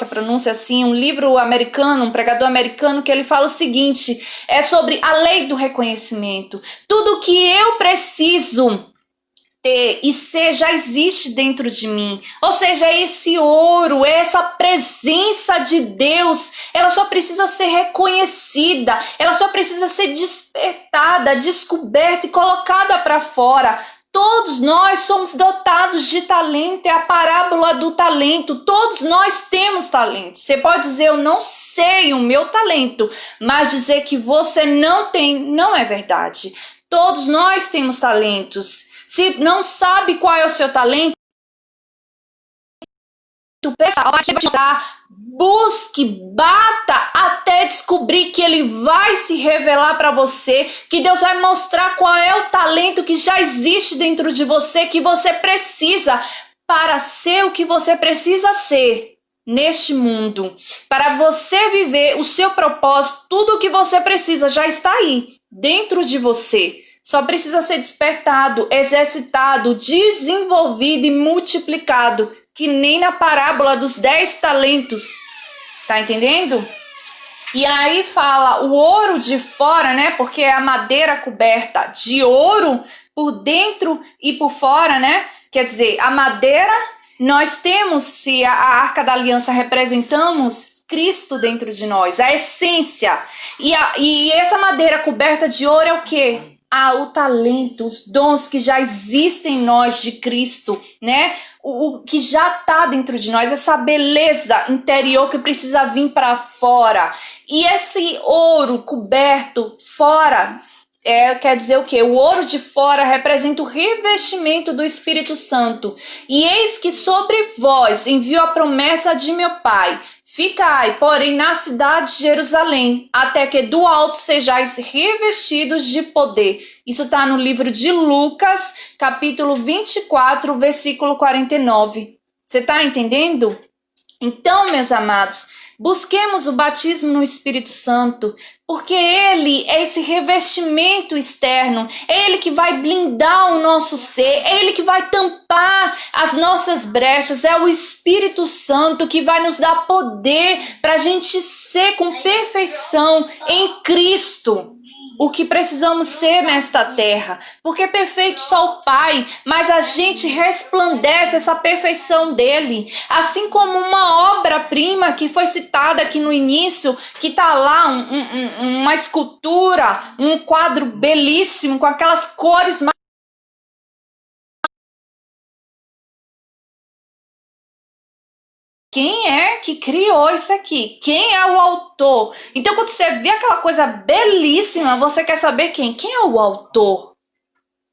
a pronúncia assim, um livro americano, um pregador americano, que ele fala o seguinte, é sobre a lei do reconhecimento. Tudo que eu preciso ter e ser já existe dentro de mim. Ou seja, esse ouro, essa presença de Deus, ela só precisa ser reconhecida, ela só precisa ser despertada, descoberta e colocada para fora. Todos nós somos dotados de talento, é a parábola do talento. Todos nós temos talento. Você pode dizer, eu não sei o meu talento, mas dizer que você não tem, não é verdade. Todos nós temos talentos. Se não sabe qual é o seu talento, busque, bata até descobrir que ele vai se revelar para você, que Deus vai mostrar qual é o talento que já existe dentro de você, que você precisa para ser o que você precisa ser neste mundo. Para você viver o seu propósito, tudo o que você precisa já está aí, dentro de você. Só precisa ser despertado, exercitado, desenvolvido e multiplicado, que nem na parábola dos 10 talentos. Tá entendendo? E aí fala o ouro de fora, né? Porque é a madeira coberta de ouro por dentro e por fora, né? Quer dizer, a madeira, nós temos, se a Arca da Aliança representamos Cristo dentro de nós, a essência. E essa madeira coberta de ouro é o quê? O talento, os dons que já existem em nós de Cristo, né? O que já está dentro de nós, essa beleza interior que precisa vir para fora. E esse ouro coberto fora, quer dizer o quê? O ouro de fora representa o revestimento do Espírito Santo. E eis que sobre vós envio a promessa de meu Pai. Ficai, porém, na cidade de Jerusalém, até que do alto sejais revestidos de poder. Isso está no livro de Lucas, capítulo 24, versículo 49. Você está entendendo? Então, meus amados, busquemos o batismo no Espírito Santo, porque ele é esse revestimento externo, é ele que vai blindar o nosso ser, é ele que vai tampar as nossas brechas, é o Espírito Santo que vai nos dar poder para a gente ser com perfeição em Cristo. O que precisamos ser nesta terra, porque perfeito só o Pai, mas a gente resplandece essa perfeição dele, assim como uma obra-prima que foi citada aqui no início, que está lá, uma escultura, um quadro belíssimo, com aquelas cores mais... Quem é que criou isso aqui? Quem é o autor? Então, quando você vê aquela coisa belíssima, você quer saber quem? Quem é o autor?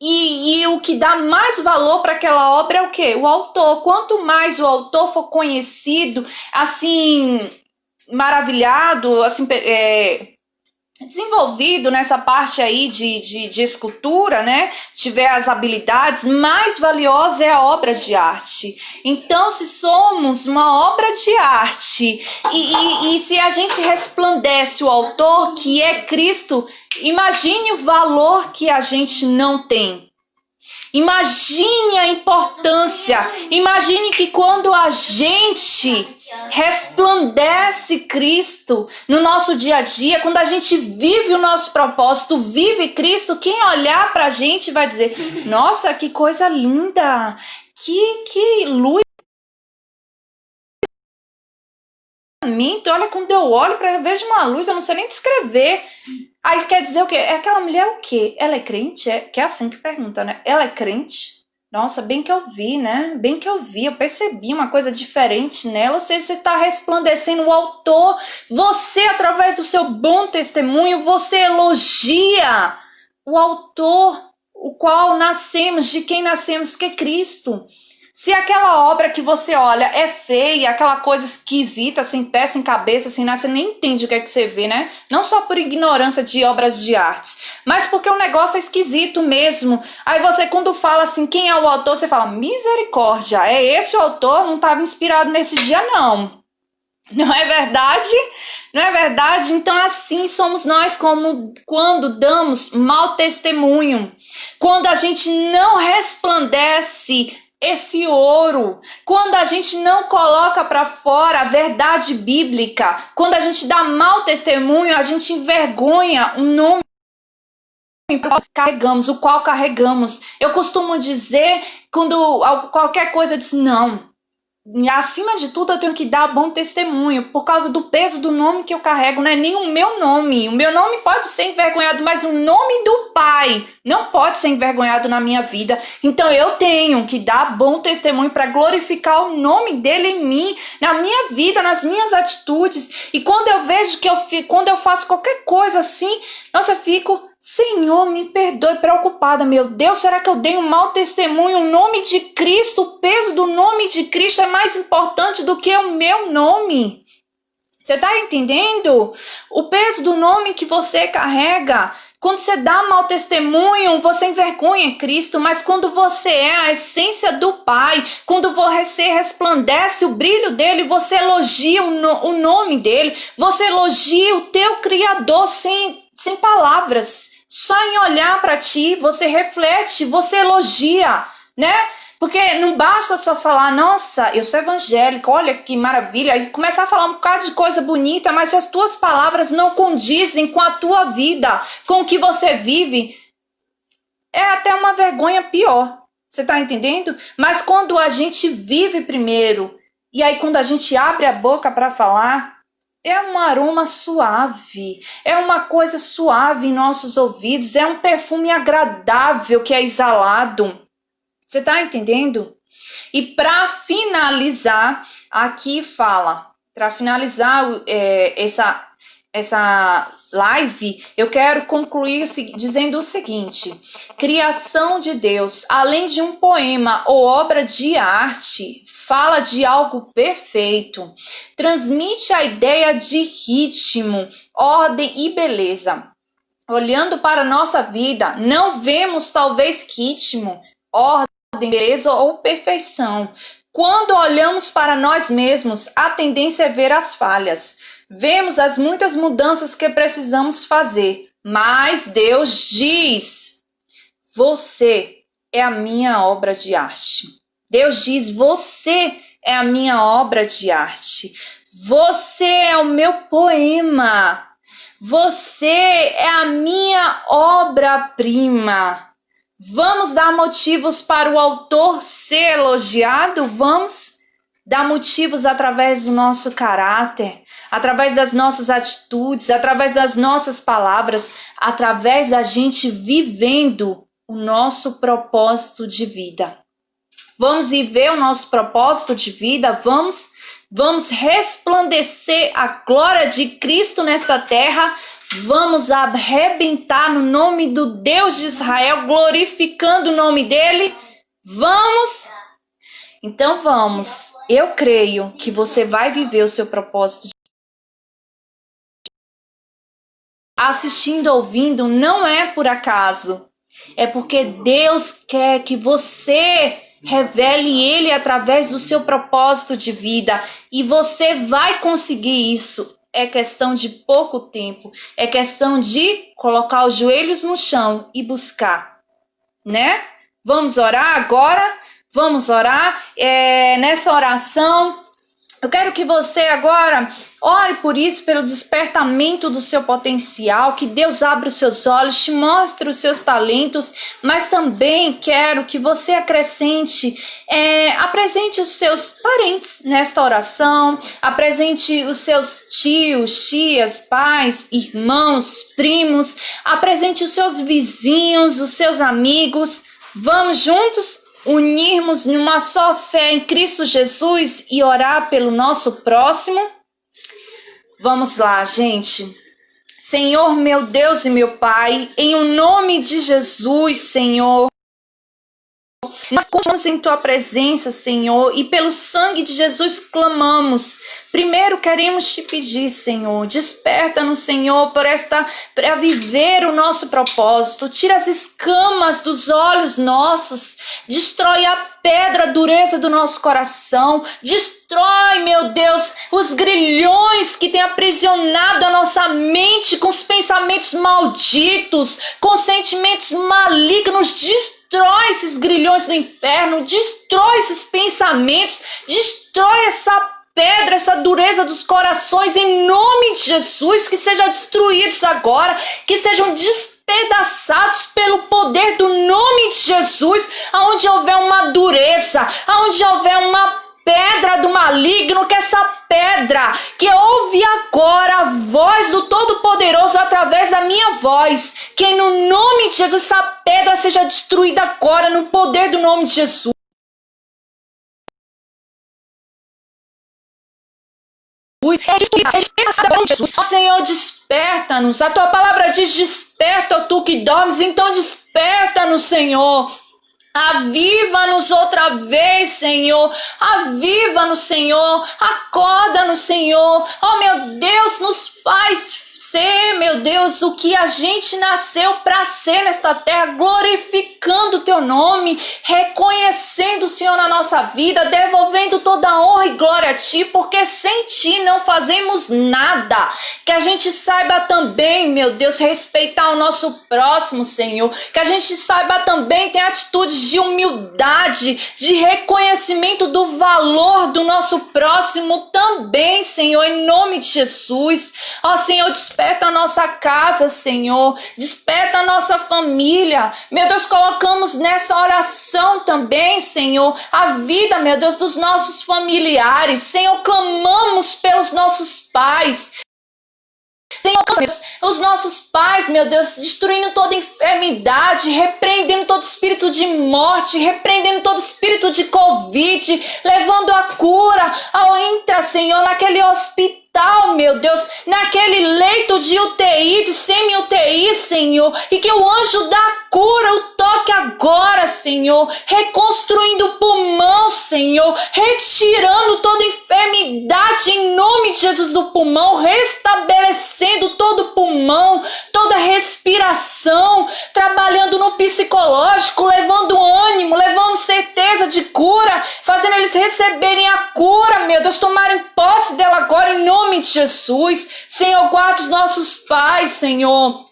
E o que dá mais valor para aquela obra é o quê? O autor. Quanto mais o autor for conhecido, assim, maravilhado, assim, desenvolvido nessa parte aí de escultura, né? Tiver as habilidades, mais valiosa é a obra de arte. Então, se somos uma obra de arte e se a gente resplandece o autor, que é Cristo, imagine o valor que a gente não tem. Imagine a importância, imagine que quando a gente resplandece Cristo no nosso dia a dia, quando a gente vive o nosso propósito, vive Cristo, quem olhar pra gente vai dizer, nossa, que coisa linda, que luz. Olha, quando eu olho para eu vejo uma luz, eu não sei nem descrever. Aí quer dizer o quê? Aquela mulher o quê? Ela é crente? Que é assim que pergunta, né? Ela é crente? Nossa, bem que eu vi, né? Bem que eu vi, eu percebi uma coisa diferente nela. Ou seja, você está resplandecendo o autor. Você, através do seu bom testemunho, você elogia o autor, o qual nascemos, de quem nascemos, que é Cristo. Se aquela obra que você olha é feia, aquela coisa esquisita, sem pé, sem cabeça, sem nada, você nem entende o que é que você vê, né? Não só por ignorância de obras de artes, mas porque o negócio é esquisito mesmo. Aí você, quando fala assim, quem é o autor, você fala, misericórdia, é esse o autor? Não estava inspirado nesse dia, não. Não é verdade? Não é verdade? Então assim somos nós, como quando damos mau testemunho, quando a gente não resplandece esse ouro, quando a gente não coloca para fora a verdade bíblica, quando a gente dá mau testemunho, a gente envergonha o nome carregamos, o qual carregamos. Eu costumo dizer, quando qualquer coisa eu diz, não, acima de tudo eu tenho que dar bom testemunho, por causa do peso do nome que eu carrego, não é nem o meu nome pode ser envergonhado, mas o nome do Pai não pode ser envergonhado na minha vida. Então eu tenho que dar bom testemunho para glorificar o nome dele em mim, na minha vida, nas minhas atitudes. E quando eu vejo quando eu faço qualquer coisa assim, nossa, eu fico, Senhor, me perdoe, preocupada, meu Deus, será que eu dei um mau testemunho? O nome de Cristo, o peso do nome de Cristo é mais importante do que o meu nome. Você está entendendo? O peso do nome que você carrega. Quando você dá mau testemunho, você envergonha Cristo, mas quando você é a essência do Pai, quando você resplandece o brilho dele, você elogia o nome dele, você elogia o teu Criador sem palavras. Só em olhar para ti, você reflete, você elogia, né? Porque não basta só falar, nossa, eu sou evangélica, olha que maravilha, e começar a falar um bocado de coisa bonita, mas se as tuas palavras não condizem com a tua vida, com o que você vive, é até uma vergonha pior. Você tá entendendo? Mas quando a gente vive primeiro, e aí quando a gente abre a boca para falar, é um aroma suave, é uma coisa suave em nossos ouvidos, é um perfume agradável que é exalado. Você está entendendo? E para finalizar, aqui fala, para finalizar essa live, eu quero concluir dizendo o seguinte: criação de Deus, além de um poema ou obra de arte, fala de algo perfeito, transmite a ideia de ritmo, ordem e beleza. Olhando para a nossa vida, não vemos talvez ritmo, ordem, beleza ou perfeição. Quando olhamos para nós mesmos, a tendência é ver as falhas. Vemos as muitas mudanças que precisamos fazer. Mas Deus diz: você é a minha obra de arte. Deus diz: você é a minha obra de arte. Você é o meu poema. Você é a minha obra-prima. Vamos dar motivos para o autor ser elogiado? Vamos dar motivos através do nosso caráter, através das nossas atitudes, através das nossas palavras, através da gente vivendo o nosso propósito de vida. Vamos viver o nosso propósito de vida, vamos resplandecer a glória de Cristo nesta terra, vamos arrebentar no nome do Deus de Israel, glorificando o nome dele. Vamos? Então vamos. Eu creio que você vai viver o seu propósito. Assistindo, ouvindo, não é por acaso. É porque Deus quer que você revele Ele através do seu propósito de vida. E você vai conseguir isso. É questão de pouco tempo. É questão de colocar os joelhos no chão e buscar, né? Vamos orar agora? Vamos orar. Nessa oração, eu quero que você agora ore por isso, pelo despertamento do seu potencial, que Deus abra os seus olhos, te mostre os seus talentos, mas também quero que você apresente os seus parentes nesta oração, apresente os seus tios, tias, pais, irmãos, primos, apresente os seus vizinhos, os seus amigos. Vamos juntos unirmos numa só fé em Cristo Jesus e orar pelo nosso próximo? Vamos lá, gente. Senhor, meu Deus e meu Pai, em o nome de Jesus, Senhor, nós confiamos em Tua presença, Senhor, e pelo sangue de Jesus clamamos. Primeiro queremos te pedir, Senhor, desperta-nos, Senhor, para viver o nosso propósito. Tira as escamas dos olhos nossos, destrói a pedra, a dureza do nosso coração, destrói, meu Deus, os grilhões que têm aprisionado a nossa mente com os pensamentos malditos, com sentimentos malignos. Destrói esses grilhões do inferno, destrói esses pensamentos, destrói essa pedra, essa dureza dos corações, em nome de Jesus, que sejam destruídos agora, que sejam despedaçados pelo poder do nome de Jesus. Aonde houver uma dureza, aonde houver uma pedra do maligno, que essa pedra que ouve agora a voz do Todo-Poderoso através da minha voz, que no nome de Jesus essa pedra seja destruída agora no poder do nome de Jesus. Ó Senhor, desperta-nos. A tua palavra diz: desperta, ó tu que dormes. Então desperta-nos, Senhor. Aviva-nos outra vez, Senhor. Aviva-nos, Senhor. Acorda-nos, Senhor. Oh, meu Deus, nos faz ser, meu Deus, o que a gente nasceu para ser nesta terra, glorificando o teu nome, reconhecendo o Senhor na nossa vida, devolvendo toda a honra e glória a ti, porque sem ti não fazemos nada. Que a gente saiba também, meu Deus, respeitar o nosso próximo, Senhor. Que a gente saiba também ter atitudes de humildade, de reconhecimento do valor do nosso próximo também, Senhor, em nome de Jesus. Ó Senhor, desperta a nossa casa, Senhor, desperta a nossa família, meu Deus. Colocamos nessa oração também, Senhor, a vida, meu Deus, dos nossos familiares, Senhor. Clamamos pelos nossos pais, Senhor, os nossos pais, meu Deus, destruindo toda enfermidade, repreendendo todo espírito de morte, repreendendo todo espírito de Covid, levando a cura ao Senhor, naquele hospital, meu Deus, naquele leito de UTI, de semi-UTI, Senhor, e que o anjo da cura o toque agora, Senhor, reconstruindo o pulmão, Senhor, retirando toda enfermidade em nome de Jesus do pulmão, restabelecendo todo o pulmão, toda respiração, trabalhando no psicológico, levando ânimo, levando certeza de cura, fazendo eles receberem receberem a cura, meu Deus, tomarem posse dela agora em nome de Jesus. Senhor, guarda os nossos pais, Senhor.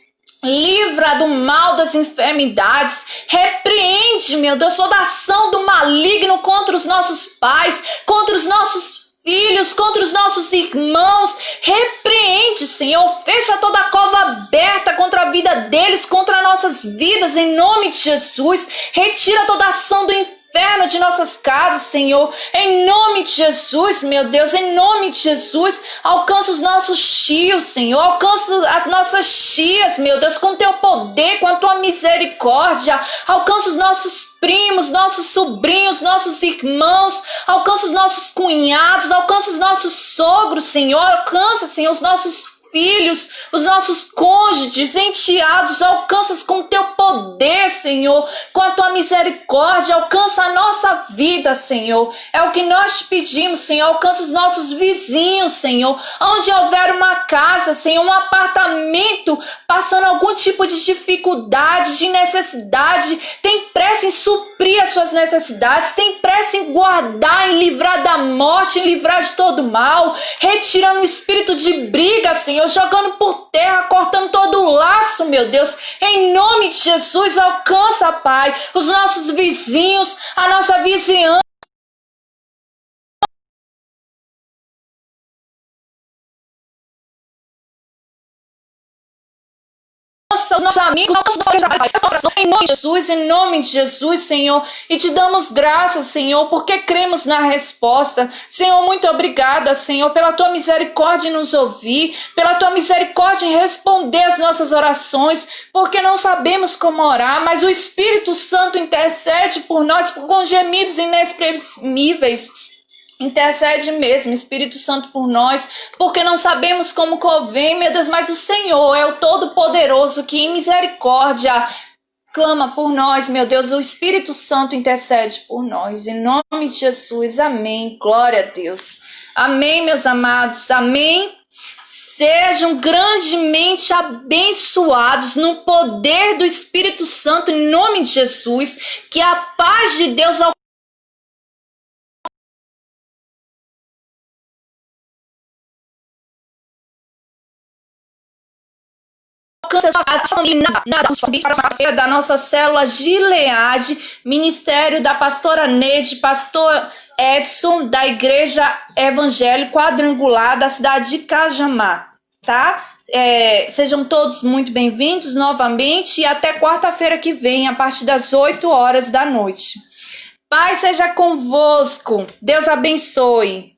Livra do mal das enfermidades, repreende, meu Deus, toda ação do maligno contra os nossos pais, contra os nossos filhos, contra os nossos irmãos. Repreende, Senhor, fecha toda a cova aberta contra a vida deles, contra nossas vidas, em nome de Jesus. Retira toda a ação do inferno de nossas casas, Senhor, em nome de Jesus, meu Deus, em nome de Jesus. Alcança os nossos tios, Senhor, alcança as nossas tias, meu Deus, com teu poder, com a tua misericórdia. Alcança os nossos primos, nossos sobrinhos, nossos irmãos, alcança os nossos cunhados, alcança os nossos sogros, Senhor, alcança, Senhor, os nossos filhos, os nossos cônjuges, enteados, alcança com teu poder, Senhor, com a tua misericórdia, alcança a nossa vida, Senhor, é o que nós te pedimos, Senhor, alcança os nossos vizinhos, Senhor, onde houver uma casa, Senhor, um apartamento, passando algum tipo de dificuldade, de necessidade, tem pressa em suprir as suas necessidades, tem pressa em guardar, em livrar da morte, em livrar de todo mal, retirando o espírito de briga, Senhor, jogando por terra, cortando todo o laço, meu Deus, em nome de Jesus. Alcança, Pai, os nossos vizinhos, a nossa vizinhança, os nossos amigos, em nome de Jesus, Senhor, e te damos graças, Senhor, porque cremos na resposta. Senhor, muito obrigada, Senhor, pela tua misericórdia em nos ouvir, pela tua misericórdia em responder as nossas orações, porque não sabemos como orar, mas o Espírito Santo intercede por nós com gemidos inexprimíveis. Intercede mesmo, Espírito Santo, por nós, porque não sabemos como convém, meu Deus, mas o Senhor é o Todo-Poderoso que em misericórdia clama por nós, meu Deus. O Espírito Santo intercede por nós, em nome de Jesus, amém, glória a Deus, amém, meus amados, amém. Sejam grandemente abençoados no poder do Espírito Santo, em nome de Jesus, que a paz de Deus a família, para da nossa célula Gileade, ministério da pastora Neide, pastor Edson, da Igreja Evangélica Quadrangular da cidade de Cajamar, tá? Sejam todos muito bem-vindos novamente e até quarta-feira que vem, a partir das 8 horas da noite. Pai seja convosco, Deus abençoe.